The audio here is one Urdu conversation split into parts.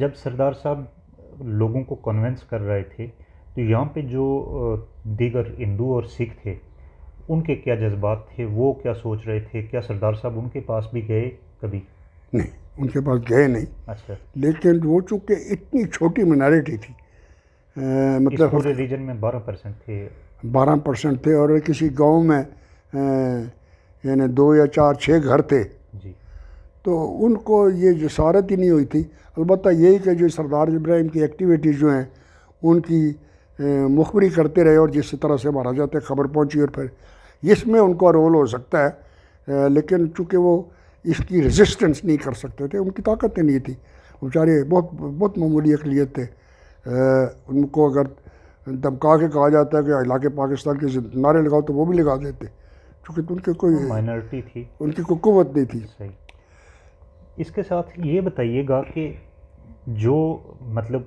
جب سردار صاحب لوگوں کو کنونس کر رہے تھے تو یہاں پہ جو دیگر ہندو اور سکھ تھے ان کے کیا جذبات تھے، وہ کیا سوچ رہے تھے؟ کیا سردار صاحب ان کے پاس بھی گئے کبھی؟ نہیں، ان کے پاس گئے نہیں، اچھا، لیکن وہ چونکہ اتنی چھوٹی منارٹی تھی، اس مطلب پورے ریجن میں 12% تھے. 12% تھے، اور کسی گاؤں میں یعنی 2 یا 4 6 گھر تھے، جی تو ان کو یہ جسارت ہی نہیں ہوئی تھی. البتہ یہی کہ جو سردار ابراہیم کی ایکٹیویٹیز جو ہیں ان کی مخبری کرتے رہے، اور جس طرح سے مہاراجہ تک خبر پہنچی، اور پھر اس میں ان کا رول ہو سکتا ہے، لیکن چونکہ وہ اس کی ریزسٹنس نہیں کر سکتے تھے، ان کی طاقت نہیں تھی، بیچارے بہت بہت معمولی اقلیت تھے. ان کو اگر دمکا کے کہا جاتا ہے کہ علاقے پاکستان کے نعرے لگاؤ تو وہ بھی لگا دیتے، چونکہ ان کی کوئی مائنورٹی تھی. ان کی کوئی قوت نہیں تھی. صحیح. اس کے ساتھ یہ بتائیے گا کہ جو مطلب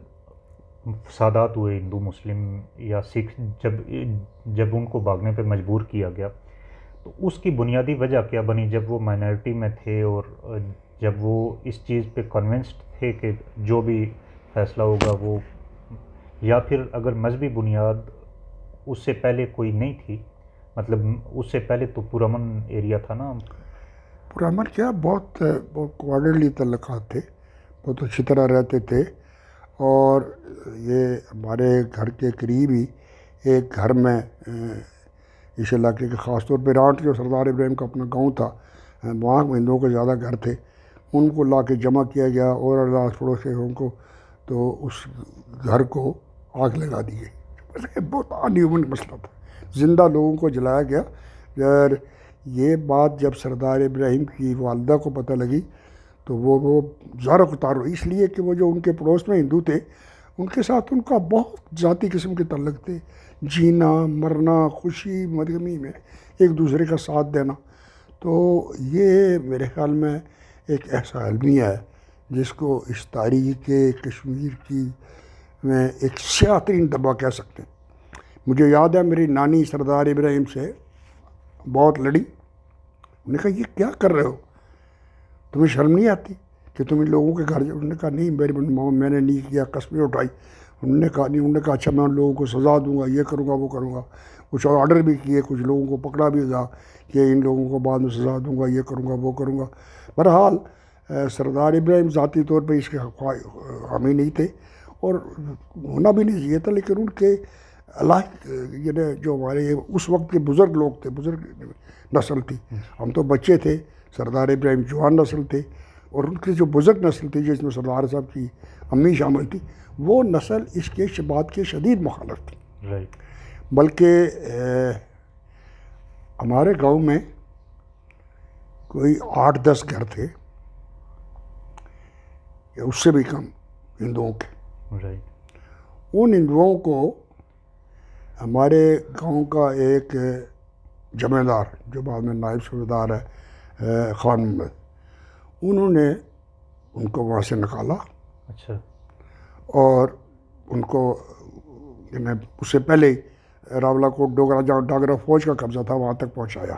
فسادات ہوئے ہندو مسلم یا سکھ، جب ان کو بھاگنے پہ مجبور کیا گیا تو اس کی بنیادی وجہ کیا بنی؟ جب وہ مائنارٹی میں تھے اور جب وہ اس چیز پہ کنونسڈ تھے کہ جو بھی فیصلہ ہوگا وہ، یا پھر اگر مذہبی بنیاد اس سے پہلے کوئی نہیں تھی؟ مطلب اس سے پہلے تو پرامن ایریا تھا نا. پرامن کیا بہت کوارڈرلی تعلقات تھے، بہت اچھی طرح رہتے تھے، اور یہ ہمارے گھر کے قریب ہی ایک گھر میں اس علاقے کے خاص طور پہ رانٹ، جو سردار ابراہیم کا اپنا گاؤں تھا، وہاں ہندوؤں کے زیادہ گھر تھے، ان کو لا کے جمع کیا گیا، اور اڑاس پڑوس کے ان کو، تو اس گھر کو آگ لگا دی گئی. بہت ان ہیومن مسئلہ تھا، زندہ لوگوں کو جلایا گیا. اور یہ بات جب سردار ابراہیم کی والدہ کو پتہ لگی تو وہ زاروں قطار ہوئی، اس لیے کہ وہ جو ان کے پڑوس میں ہندو تھے ان کے ساتھ ان کا بہت ذاتی قسم کے تعلق تھے، جینا مرنا، خوشی غمی میں ایک دوسرے کا ساتھ دینا. تو یہ میرے خیال میں ایک ایسا المیہ ہے جس کو اس تاریخ کشمیر کی میں ایک سیاہ ترین دبا کہہ سکتے ہیں. مجھے یاد ہے میری نانی سردار ابراہیم سے بہت لڑی. انہوں نے کہا یہ کیا کر رہے ہو، تمہیں شرم نہیں آتی کہ تم ان لوگوں کے گھر؟ انہوں نے کہا نہیں میری ماما، میں نے نہیں کیا، قسمیں اٹھائی. انہوں نے کہا نہیں. انہوں نے کہا اچھا میں ان لوگوں کو سزا دوں گا، یہ کروں گا وہ کروں گا. کچھ آرڈر بھی کیے، کچھ لوگوں کو پکڑا بھی گیا کہ ان لوگوں کو بعد میں سزا دوں گا، یہ کروں گا وہ کروں گا. بہرحال سردار ابراہیم ذاتی طور پہ اس کے حامی نہیں تھے، اور ہونا بھی نہیں چاہیے تھا، لیکن ان کے یعنی جو ہمارے اس وقت کے بزرگ لوگ تھے، بزرگ نسل تھی، ہم تو بچے تھے، سردار ابراہیم جوان نسل تھے، اور ان کی جو بزرگ نسل تھی جس میں سردار صاحب کی امی شامل تھی، وہ نسل اس کے بات کے شدید مخالف تھی. رائٹ. بلکہ ہمارے گاؤں میں کوئی 8-10 گھر تھے یا اس سے بھی کم ہندوؤں کے. رائٹ. ان ہندوؤں کو ہمارے گاؤں کا ایک جمع دار، جو بعد میں نائب صوبیدار ہے، خان محمد، انہوں نے ان کو وہاں سے نکالا، اچھا. اور ان کو یعنی اس سے پہلے راولہ کوٹ ڈوگرا، جہاں ڈاگرا فوج کا قبضہ تھا، وہاں تک پہنچایا.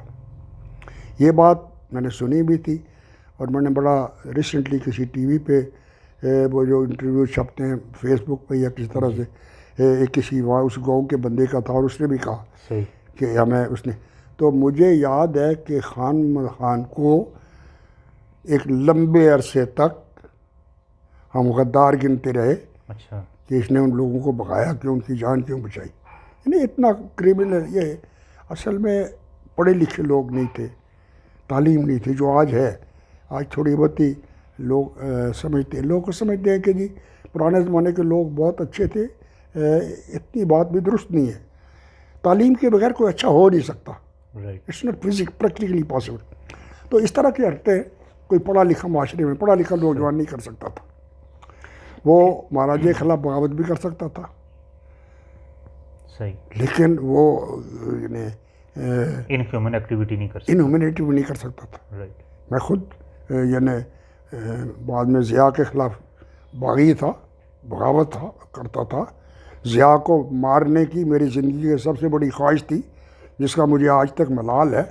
یہ بات میں نے سنی بھی تھی، اور میں نے بڑا ریسنٹلی کسی ٹی وی پہ وہ جو انٹرویو چھپتے ہیں فیس بک پہ یا کسی طرح سے، ایک کسی وہاں اس گاؤں کے بندے کا تھا، اور اس نے بھی کہا صحیح. کہ ہمیں اس نے، تو مجھے یاد ہے کہ خان محمد خان کو ایک لمبے عرصے تک ہم غدار گنتے رہے اچھا. کہ اس نے ان لوگوں کو بغایا، کہ ان کی جان کیوں بچائی. یعنی اتنا کرمنل. یہ اصل میں پڑھے لکھے لوگ نہیں تھے، تعلیم نہیں تھی جو آج ہے. آج تھوڑی بہت ہی لوگ سمجھتے ہیں، لوگ کو سمجھتے ہیں کہ جی پرانے زمانے کے لوگ بہت اچھے تھے. اتنی بات بھی درست نہیں ہے. تعلیم کے بغیر کوئی اچھا ہو نہیں سکتا. Right. It's not practically possible. تو اس طرح کی حرکتیں کوئی پڑھا لکھا معاشرے میں پڑھا لکھا نوجوان نہیں کر سکتا تھا. وہ مہاراجے کے خلاف بغاوت بھی کر سکتا تھا، صحیح. لیکن وہ یعنی انہیومن ایکٹیویٹی نہیں کر سکتا. انہیومینٹی بھی نہیں کر سکتا تھا. رائٹ. میں خود یعنی بعد میں ضیاء کے خلاف باغی تھا، بغاوت تھا کرتا تھا. ضیاء کو مارنے کی میری زندگی کی سب سے بڑی خواہش تھی، جس کا مجھے آج تک ملال ہے،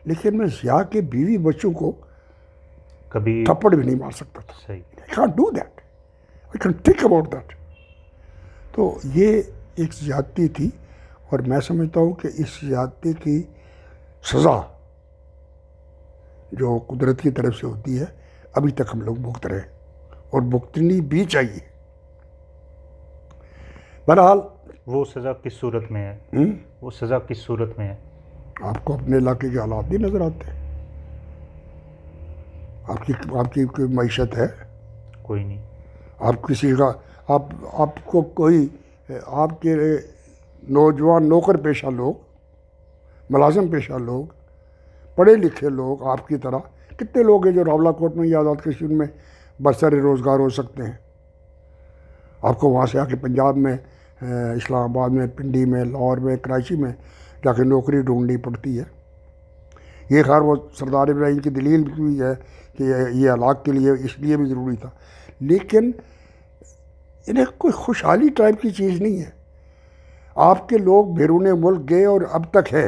لیکن میں ضیاء کے بیوی بچوں کو کبھی. تھپڑ بھی نہیں مار سکتا تھا. صحیح. I can't do that. I can think about that. تو یہ ایک زیادتی تھی، اور میں سمجھتا ہوں کہ اس زیادتی کی سزا جو قدرت کی طرف سے ہوتی ہے ابھی تک ہم لوگ بھگت رہے ہیں، اور بھگتنی بھی چاہیے. بہرحال وہ سزا کس صورت میں ہے؟ وہ سزا کس صورت میں ہے؟ آپ کو اپنے علاقے کے حالات نہیں نظر آتے؟ آپ کی کوئی معیشت ہے؟ کوئی نہیں. آپ کسی کا آپ کو کوئی آپ کے نوجوان نوکر پیشہ لوگ، ملازم پیشہ لوگ، پڑھے لکھے لوگ آپ کی طرح کتنے لوگ ہیں جو راولہ کوٹ میں یا آزاد کشمیر میں برسر روزگار ہو سکتے ہیں؟ آپ کو وہاں سے آ کے پنجاب میں، اسلام آباد میں، پنڈی میں، لاہور میں، کراچی میں جا کے نوکری ڈھونڈنی پڑتی ہے. یہ خیر وہ سردار ابراہیم کی دلیل بھی ہے کہ یہ ہلاک کے لیے اس لیے بھی ضروری تھا، لیکن انہیں کوئی خوشحالی ٹائپ کی چیز نہیں ہے. آپ کے لوگ بیرون ملک گئے اور اب تک ہے،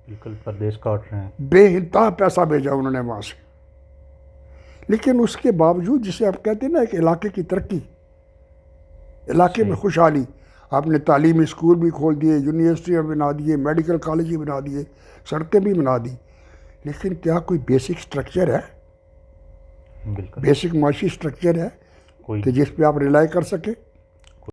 بالکل پردیس کاٹ رہے ہیں. بے انتہا پیسہ بھیجا انہوں نے وہاں سے، لیکن اس کے باوجود جسے آپ کہتے ہیں نا ایک علاقے کی ترقی، علاقے میں خوشحالی، آپ نے تعلیمی اسکول بھی کھول دیے، یونیورسٹیاں بنا دیے، میڈیکل کالج بھی بنا دیے، سڑکیں بھی بنا دی، لیکن کیا کوئی بیسک سٹرکچر ہے؟ بالکل بیسک معاشی سٹرکچر ہے کوئی کہ جس پہ آپ ریلائی کر سکیں؟